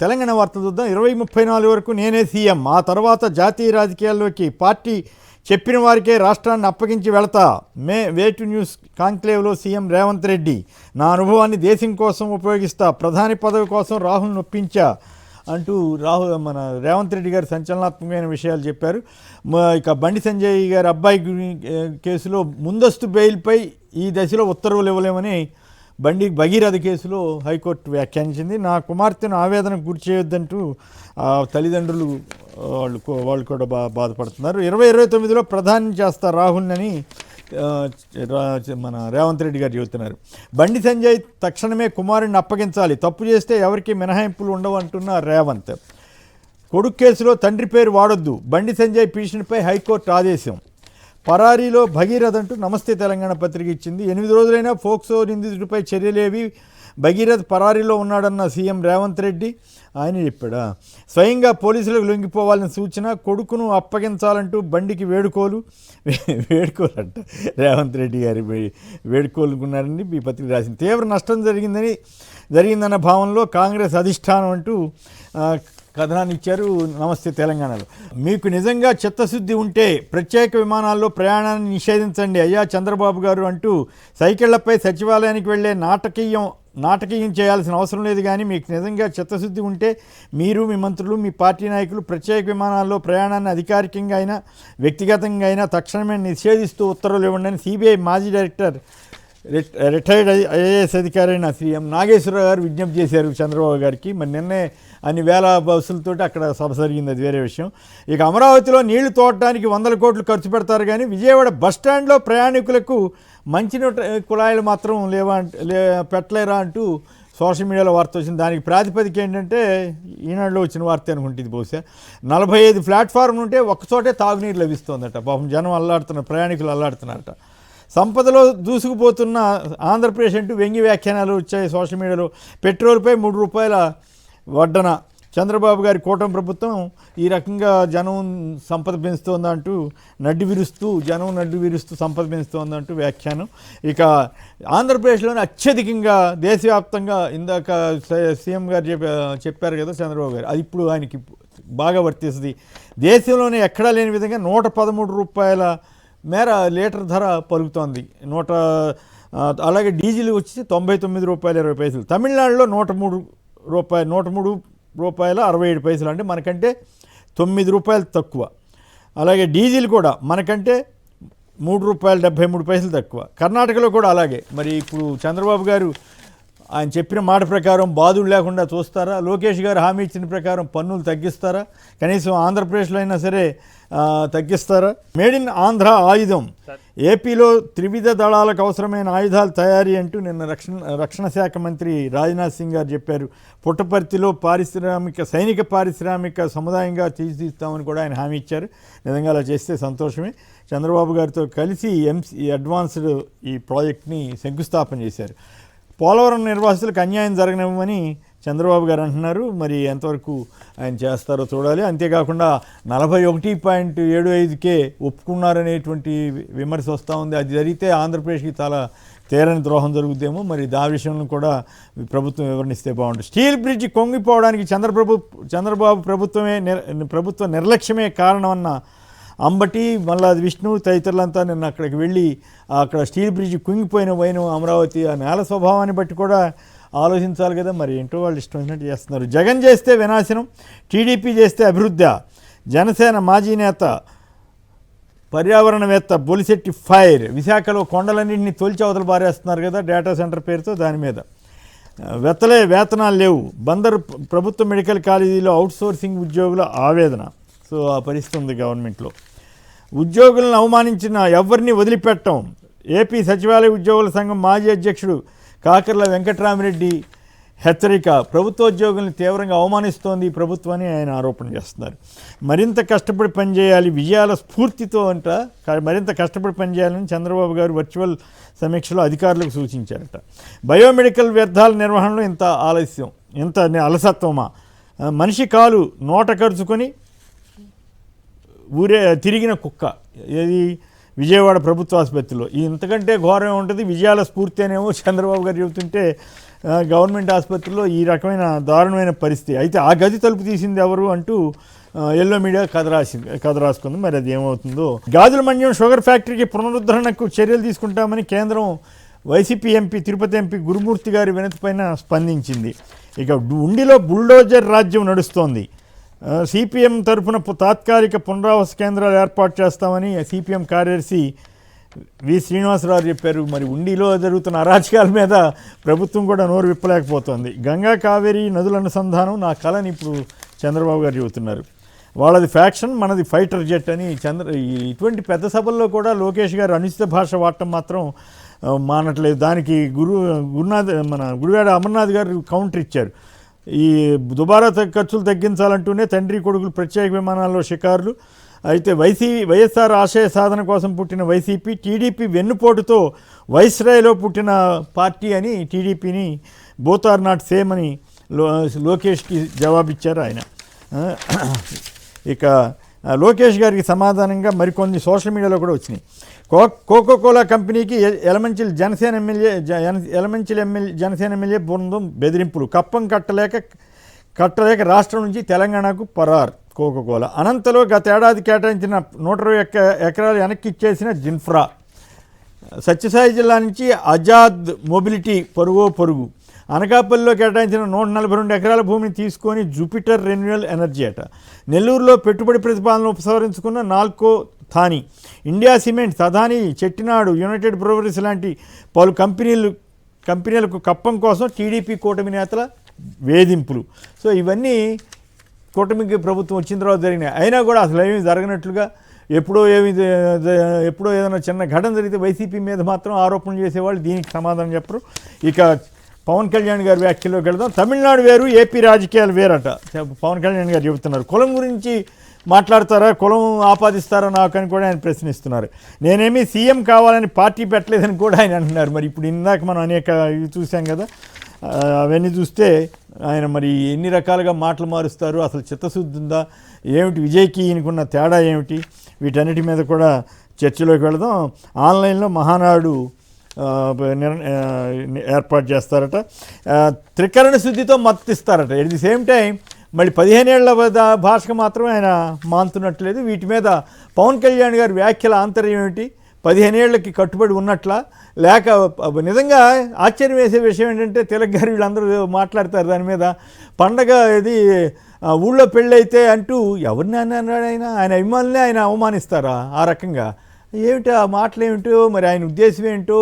తెలంగాణ వార్తలు చూద్దాం. 2034 వరకు నేనే సీఎం, ఆ తర్వాత జాతీయ రాజకీయాల్లోకి, పార్టీ చెప్పిన వారికే రాష్ట్రాన్ని అప్పగించి వెళతా. వేటు న్యూస్ కాంక్లేవ్లో సీఎం రేవంత్ రెడ్డి, నా అనుభవాన్ని దేశం కోసం ఉపయోగిస్తా, ప్రధాని పదవి కోసం రాహుల్ నొప్పించా అంటూ మన రేవంత్ రెడ్డి గారు సంచలనాత్మకమైన విషయాలు చెప్పారు. ఇక బండి సంజయ్ గారి అబ్బాయి కేసులో ముందస్తు బెయిల్పై ఈ దశలో ఉత్తర్వులు ఇవ్వలేమని భగీరథ కేసులో హైకోర్టు వ్యాఖ్యానించింది. నా కుమార్తెను ఆవేదనకు గురి చేయొద్దంటూ తల్లిదండ్రులు వాళ్ళు కూడా బాధపడుతున్నారు. 2029లో ప్రధాని చేస్తారు రాహుల్ని మన రేవంత్ రెడ్డి గారు చెబుతున్నారు. బండి సంజయ్ తక్షణమే కుమారుడిని అప్పగించాలి, తప్పు చేస్తే ఎవరికి మినహాయింపులు ఉండవు అంటున్న రేవంత్. కొడుకు కేసులో తండ్రి పేరు వాడొద్దు, బండి సంజయ్ పిటిషన్పై హైకోర్టు ఆదేశం. పరారీలో భగీరథ అంటూ నమస్తే తెలంగాణ పత్రిక ఇచ్చింది. 8 రోజులైనా ఫోక్సో నిందితుడిపై చర్యలేవి, భగీరథ్ పరారీలో ఉన్నాడన్న సీఎం రేవంత్ రెడ్డి. ఆయన చెప్పాడా? స్వయంగా పోలీసులకు లొంగిపోవాలని సూచన, కొడుకును అప్పగించాలంటూ బండికి వేడుకోలంట రేవంత్ రెడ్డి గారి వేడుకోలుకున్నారని ఈ పత్రిక రాసింది. తీవ్ర నష్టం జరిగిందన్న భావనలో కాంగ్రెస్ అధిష్టానం అంటూ కథనాన్ని ఇచ్చారు నమస్తే తెలంగాణలో. మీకు నిజంగా చిత్తశుద్ధి ఉంటే ప్రత్యేక విమానాల్లో ప్రయాణాన్ని నిషేధించండి అయ్యా చంద్రబాబు గారు అంటూ సైకిళ్లపై సచివాలయానికి వెళ్లే నాటకీయం చేయాల్సిన అవసరం లేదు. కానీ మీకు నిజంగా చిత్తశుద్ధి ఉంటే మీరు, మీ మంత్రులు, మీ పార్టీ నాయకులు ప్రత్యేక విమానాల్లో ప్రయాణాన్ని అధికారికంగా అయినా వ్యక్తిగతంగా అయినా తక్షణమే నిషేధిస్తూ ఉత్తర్వులు ఇవ్వండి అని సిబిఐ మాజీ డైరెక్టర్, రిటైర్డ్ ఐఏఎస్ అధికారి అయిన శ్రీ ఎం నాగేశ్వరరావు గారు విజ్ఞప్తి చేశారు చంద్రబాబు గారికి. మరి నిన్నే అన్ని వేల బస్సులతో అక్కడ సభ జరిగింది, అది వేరే విషయం. ఇక అమరావతిలో నీళ్లు తోడటానికి 100 కోట్లు ఖర్చు పెడతారు, కానీ విజయవాడ బస్టాండ్లో ప్రయాణికులకు మంచినీటి కుళాయిలు మాత్రం పెట్టలేరా అంటూ సోషల్ మీడియాలో వార్త వచ్చింది. దానికి ప్రాతిపదిక ఏంటంటే ఈనాడులో వచ్చిన వార్త అనుకుంటుంది బహుశా. 45 ప్లాట్ఫారం ఉంటే ఒక్కచోటే తాగునీరు లభిస్తోందట. పాపం జనం అల్లాడుతున్నారు, ప్రయాణికులు అల్లాడుతున్నారట. సంపదలో దూసుకుపోతున్న ఆంధ్రప్రదేశ్ అంటూ వ్యంగ్య వ్యాఖ్యానాలు వచ్చాయి సోషల్ మీడియాలో. పెట్రోల్పై ₹3 వడ్డన, చంద్రబాబు గారి కూటమి ప్రభుత్వం ఈ రకంగా జనం సంపద పెంచుతోందంటూ నడ్డి విరుస్తూ సంపద పెంచుతోందంటూ వ్యాఖ్యానం. ఇక ఆంధ్రప్రదేశ్లోనే అత్యధికంగా దేశవ్యాప్తంగా ఇందాక సీఎం గారు చెప్పారు కదా చంద్రబాబు గారు, అది ఇప్పుడు ఆయనకి బాగా వర్తిస్తుంది. దేశంలోనే ఎక్కడా లేని విధంగా ₹113 మేర లీటర్ ధర పలుకుతోంది. అలాగే డీజిల్ వచ్చి ₹99.20. తమిళనాడులో ₹103.67, అంటే మనకంటే ₹9 తక్కువ. అలాగే డీజిల్ కూడా మనకంటే ₹3.73 తక్కువ. కర్ణాటకలో కూడా అలాగే. మరి ఇప్పుడు చంద్రబాబు గారు ఆయన చెప్పిన మాట ప్రకారం బాధుడు లేకుండా చూస్తారా? లోకేష్ గారు హామీ ఇచ్చిన ప్రకారం పన్నులు తగ్గిస్తారా? కనీసం ఆంధ్రప్రదేశ్లో అయినా సరే తగ్గిస్తారా? మేడ్ ఇన్ ఆంధ్ర ఆయుధం, ఏపీలో త్రివిధ దళాలకు అవసరమైన ఆయుధాల తయారీ అంటూ నిన్న రక్షణ శాఖ మంత్రి రాజ్నాథ్ సింగ్ గారు చెప్పారు. పుట్టపర్తిలో సైనిక పారిశ్రామిక సముదాయంగా తీర్చిదిద్దామని కూడా ఆయన హామీ ఇచ్చారు. నిజంగా అలా చేస్తే సంతోషమే. చంద్రబాబు గారితో కలిసి అడ్వాన్స్డ్ ఈ ప్రాజెక్ట్ని శంకుస్థాపన చేశారు. పోలవరం నిర్వాసితులకు అన్యాయం జరగనివ్వమని చంద్రబాబు గారు అంటున్నారు. మరి ఎంతవరకు ఆయన చేస్తారో చూడాలి. అంతేకాకుండా 41.75K ఒప్పుకున్నారనేటువంటి విమర్శ వస్తూ ఉంది. అది జరిగితే ఆంధ్రప్రదేశ్కి చాలా తీరని ద్రోహం జరుగుద్దేమో. మరి ఆ విషయంలో కూడా ప్రభుత్వం వివరణిస్తే బాగుంటుంది. స్టీల్ బ్రిడ్జ్ కొంగిపోవడానికి చంద్రబాబు ప్రభుత్వ నిర్లక్ష్యమే కారణమన్న అంబటి, మల్లాది విష్ణు తదితరులంతా నిన్న అక్కడికి వెళ్ళి అక్కడ స్టీల్ బ్రిడ్జ్ కుంగిపోయిన అమరావతి ఆ నేల స్వభావాన్ని బట్టి కూడా ఆలోచించాలి కదా. మరి ఏంటో వాళ్ళు ఇష్టం వచ్చినట్టు చేస్తున్నారు. జగన్ చేస్తే వినాశనం, టీడీపీ చేస్తే అభివృద్ధి. జనసేన మాజీ నేత పర్యావరణవేత్త బొలిశెట్టి ఫైర్. విశాఖలో కొండలన్నింటినీ తొలిచి అవతల బారేస్తున్నారు కదా డేటా సెంటర్ పేరుతో. దాని మీద వేతనాలు లేవు. బందరు ప్రభుత్వ మెడికల్ కాలేజీలో అవుట్సోర్సింగ్ ఉద్యోగుల ఆవేదన. సో ఆ పరిస్థితి ఉంది గవర్నమెంట్లో. ఉద్యోగులను అవమానించిన ఎవరిని వదిలిపెట్టం. ఏపీ సచివాలయ ఉద్యోగుల సంఘం మాజీ అధ్యక్షుడు కాకర్ల వెంకటరామిరెడ్డి హెచ్చరిక. ప్రభుత్వోద్యోగుల్ని తీవ్రంగా అవమానిస్తోంది ఈ ప్రభుత్వాన్ని ఆయన ఆరోపణ చేస్తున్నారు. మరింత కష్టపడి పనిచేయాలి, విజయాల స్ఫూర్తితో మరింత కష్టపడి పనిచేయాలని చంద్రబాబు గారు వర్చువల్ సమీక్షలో అధికారులకు సూచించారట. బయోమెడికల్ వ్యర్థాల నిర్వహణలో ఇంత ఆలస్యం, ఇంత అలసత్వమా? మనిషి కాలు నోట ఖర్చుకొని తిరిగిన కుక్క. ఇది విజయవాడ ప్రభుత్వ ఆసుపత్రిలో. ఇంతకంటే ఘోరం ఉంటుంది. విజయాల స్ఫూర్తి అనేమో చంద్రబాబు గారు చెబుతుంటే గవర్నమెంట్ ఆసుపత్రిలో ఈ రకమైన దారుణమైన పరిస్థితి. అయితే ఆ గది తలుపు తీసింది ఎవరు అంటూ ఎల్లో మీడియా కథ రాసుకుంది. మరి అది ఏమవుతుందో. గాజుల మండ్యం షుగర్ ఫ్యాక్టరీకి పునరుద్ధరణకు చర్యలు తీసుకుంటామని కేంద్రం వైసీపీ ఎంపీ తిరుపతి ఎంపీ గురుమూర్తి గారి వినతిపైన స్పందించింది. ఇక ఉండిలో బుల్డోజర్ రాజ్యం నడుస్తోంది. సిపిఎం తరఫున తాత్కాలిక పునరావాస కేంద్రాలు ఏర్పాటు చేస్తామని సిపిఎం కార్యదర్శి వి శ్రీనివాసరావు చెప్పారు. మరి ఉండిలో జరుగుతున్న అరాచకాల మీద ప్రభుత్వం కూడా నోరు విప్పలేకపోతోంది. గంగా కావేరీ నదుల అనుసంధానం నా కళని ఇప్పుడు చంద్రబాబు గారు చెబుతున్నారు. వాళ్ళది ఫ్యాక్షన్, మనది ఫైటర్ జెట్ అని ఇటువంటి పెద్ద సభల్లో కూడా లోకేష్ గారు అనుచిత భాష వాడటం మాత్రం మానట్లేదు. దానికి గుడివాడ అమర్నాథ్ గారు కౌంటర్ ఇచ్చారు. ఈ దుబారా ఖర్చులు తగ్గించాలంటూనే తండ్రి కొడుకులు ప్రత్యేక విమానాల్లో షికారులు. అయితే వైఎస్ఆర్ ఆశయ సాధన కోసం పుట్టిన వైసీపీ టీడీపీ వెన్నుపోటుతో వైస్రాయ్లో పుట్టిన పార్టీ అని టీడీపీని బోత్ ఆర్ నాట్ సేమ్ అని లోకేష్కి జవాబిచ్చారు ఆయన. ఇక లోకేష్ గారికి సమాధానంగా మరికొన్ని సోషల్ మీడియాలో కూడా వచ్చినాయి. కోకోకోలా కంపెనీకి ఎలమంచిలి జనసేన ఎమ్మెల్యే బృందం బెదిరింపులు. కప్పం కట్టలేక రాష్ట్రం నుంచి తెలంగాణకు పరార్ కోకోకోలా. అనంతలో గత ఏడాది కేటాయించిన 120 ఎకరాలు వెనక్కి ఇచ్చేసిన జిన్ఫ్రా. సత్యసాయి జిల్లా నుంచి ఆజాద్ మొబిలిటీ పరుగు. అనకాపల్లిలో కేటాయించిన 142 ఎకరాల భూమిని తీసుకొని జూపిటర్ రెన్యూవల్ ఎనర్జీ అట. నెల్లూరులో పెట్టుబడి ప్రతిపాదనలు ఉపసంహరించుకున్న నాల్కో థాని. India Cements, Adani, Chettinad, United Breweries లాంటి పలు కంపెనీలకు కప్పం కోసం టీడీపీ కూటమి నేతల వేధింపులు. సో ఇవన్నీ కూటమికి ప్రభుత్వం వచ్చిన తర్వాత జరిగినాయి. అయినా కూడా అసలు ఏమీ జరగనట్లుగా ఎప్పుడో ఏదైనా చిన్న ఘటన జరిగితే వైసీపీ మీద మాత్రం ఆరోపణలు చేసేవాళ్ళు దీనికి సమాధానం చెప్పరు. ఇక పవన్ కళ్యాణ్ గారి వ్యాఖ్యలోకి వెళదాం. తమిళనాడు వేరు, ఏపీ రాజకీయాలు వేరట పవన్ కళ్యాణ్ గారు చెబుతున్నారు. కులం గురించి మాట్లాడతారా, కులం ఆపాదిస్తారా నాకు అని కూడా ఆయన ప్రశ్నిస్తున్నారు. నేనేమీ సీఎం కావాలని పార్టీ పెట్టలేదని కూడా ఆయన అంటున్నారు. మరి ఇప్పుడు ఇందాక మనం అనేక ఇవి చూసాం కదా, అవన్నీ చూస్తే ఆయన మరి ఎన్ని రకాలుగా మాటలు మారుస్తారు, అసలు చిత్తశుద్ధి ఉందా ఏమిటి, విజయ్కి ఈయనకున్న తేడా ఏమిటి, వీటన్నిటి మీద కూడా చర్చలోకి వెళదాం. ఆన్లైన్లో మహానాడు ఏర్పాటు చేస్తారట. త్రికరణ శుద్ధితో మద్దతిస్తారట. ఎట్ ది సేమ్ టైం మళ్ళీ 15 ఏళ్ల భాషకు మాత్రం ఆయన మానుతున్నట్లేదు. వీటి మీద పవన్ కళ్యాణ్ గారి వ్యాఖ్యల ఆంతర్యం ఏమిటి, 15 ఏళ్ళకి కట్టుబడి ఉన్నట్లా లేక నిజంగా ఆశ్చర్యం వేసే విషయం ఏంటంటే తిలక్ గారు వీళ్ళందరూ మాట్లాడతారు దాని మీద. పండగ ఇది ఊళ్ళో పెళ్ళైతే అంటూ ఎవరిని అన్నాడు ఆయన అభిమానులే ఆయన అవమానిస్తారా ఆ రకంగా? ఏమిటి ఆ మాటలు ఏమిటో, మరి ఆయన ఉద్దేశం ఏంటో